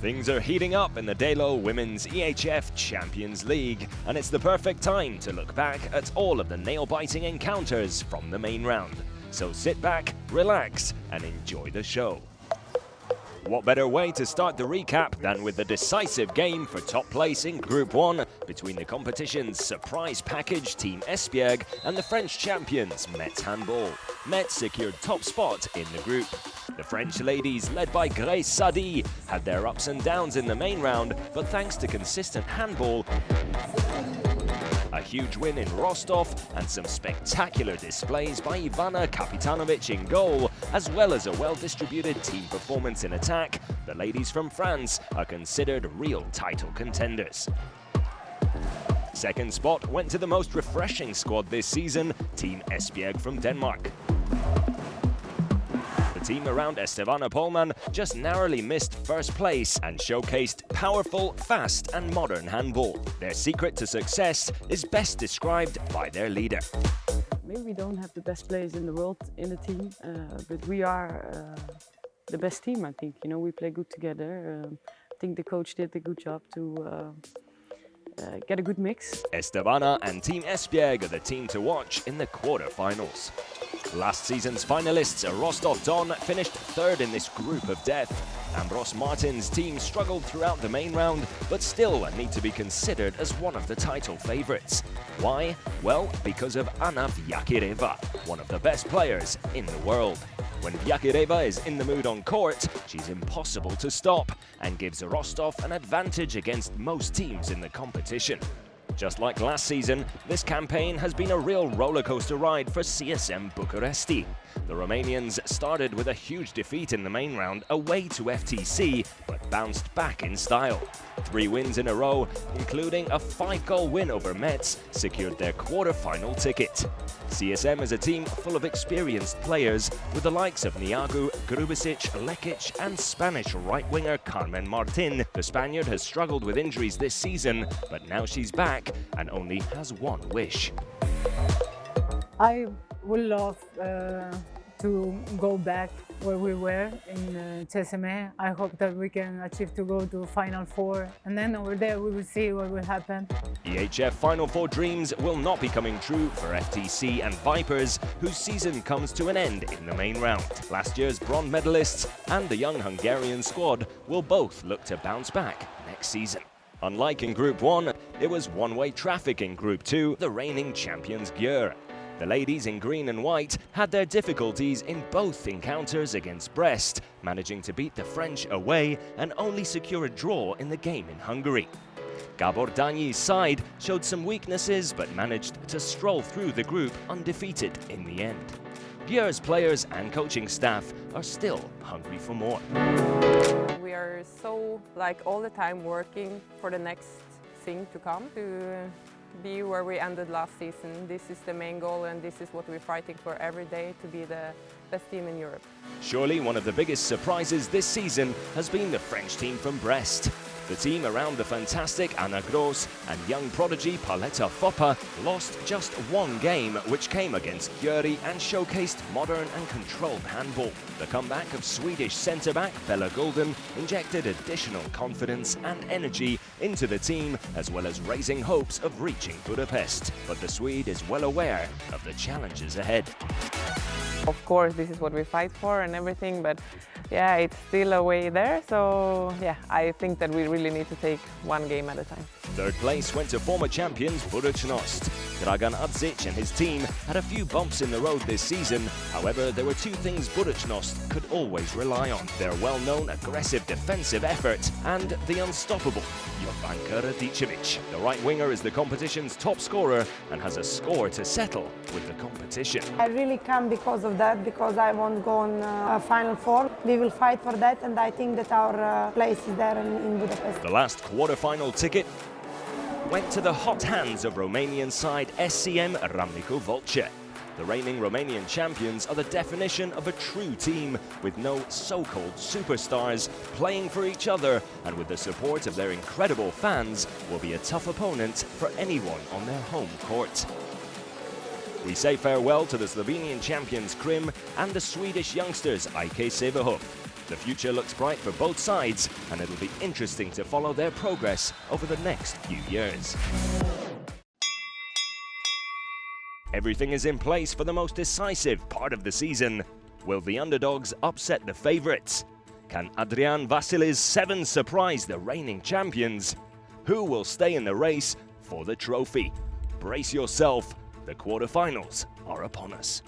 Things are heating up in the DELO Women's EHF Champions League, and it's the perfect time to look back at all of the nail-biting encounters from the main round. So sit back, relax, and enjoy the show. What better way to start the recap than with the decisive game for top place in Group 1 between the competition's surprise package Team Esbjerg and the French champions Metz Handball. Metz secured top spot in the group. The French ladies, led by Grace Sadi, had their ups and downs in the main round, but thanks to consistent handball, a huge win in Rostov, and some spectacular displays by Ivana Kapitanovic in goal, as well as a well-distributed team performance in attack, the ladies from France are considered real title contenders. Second spot went to the most refreshing squad this season, Team Esbjerg from Denmark. The team around Estevana Polman just narrowly missed first place and showcased powerful, fast and modern handball. Their secret to success is best described by their leader. Maybe we don't have the best players in the world in the team, but we are the best team, I think. You know, we play good together. I think the coach did a good job to get a good mix. Estevana and Team Esbjerg are the team to watch in the quarter-finals. Last season's finalists, Rostov Don, finished third in this group of death. Ambros Martin's team struggled throughout the main round, but still need to be considered as one of the title favourites. Why? Well, because of Anna Vyakireva, one of the best players in the world. When Vyakireva is in the mood on court, she's impossible to stop and gives Rostov an advantage against most teams in the competition. Just like last season, this campaign has been a real rollercoaster ride for CSM Bucuresti. The Romanians started with a huge defeat in the main round away to FTC, but bounced back in style. 3 wins in a row, including a 5-goal win over Metz, secured their quarter-final ticket. CSM is a team full of experienced players, with the likes of Niagu, Grubisic, Lekic and Spanish right-winger Carmen Martin. The Spaniard has struggled with injuries this season, but now she's back and only has one wish. I would love to go back where we were in CSM. I hope that we can achieve to go to Final Four, and then over there we will see what will happen. EHF Final Four dreams will not be coming true for FTC and Vipers, whose season comes to an end in the main round. Last year's bronze medalists and the young Hungarian squad will both look to bounce back next season. Unlike in Group 1, it was one-way traffic in Group 2, the reigning champions Győr. The ladies in green and white had their difficulties in both encounters against Brest, managing to beat the French away and only secure a draw in the game in Hungary. Gabor Danyi's side showed some weaknesses but managed to stroll through the group undefeated in the end. Győr's players and coaching staff are still hungry for more. We are so all the time working for the next thing to come, to be where we ended last season. This is the main goal and this is what we're fighting for every day, to be the best team in Europe. Surely one of the biggest surprises this season has been the French team from Brest. The team around the fantastic Anna Gross and young prodigy Paletta Foppa lost just one game, which came against Győri and showcased modern and controlled handball. The comeback of Swedish centre-back Bella Golden injected additional confidence and energy into the team, as well as raising hopes of reaching Budapest. But the Swede is well aware of the challenges ahead. Of course, this is what we fight for and everything, but yeah, it's still a way there, so yeah, I think that we really need to take one game at a time. Third place went to former champions Budućnost. Dragan Adzic and his team had a few bumps in the road this season. However, there were 2 things Budućnost could always rely on: their well-known aggressive defensive effort and the unstoppable Jovanka Radicevic. The right winger is the competition's top scorer and has a score to settle with the competition. I really come because of that, because I want to go on Final Four. We will fight for that, and I think that our place is there in Budapest. The last quarter-final ticket went to the hot hands of Romanian side SCM Râmnicu Vâlcea. The reigning Romanian champions are the definition of a true team, with no so-called superstars, playing for each other, and with the support of their incredible fans, will be a tough opponent for anyone on their home court. We say farewell to the Slovenian champions Krim and the Swedish youngsters IK Sävehof. The future looks bright for both sides, and it'll be interesting to follow their progress over the next few years. Everything is in place for the most decisive part of the season. Will the underdogs upset the favourites? Can Adrian Vasili's sevens surprise the reigning champions? Who will stay in the race for the trophy? Brace yourself, the quarterfinals are upon us.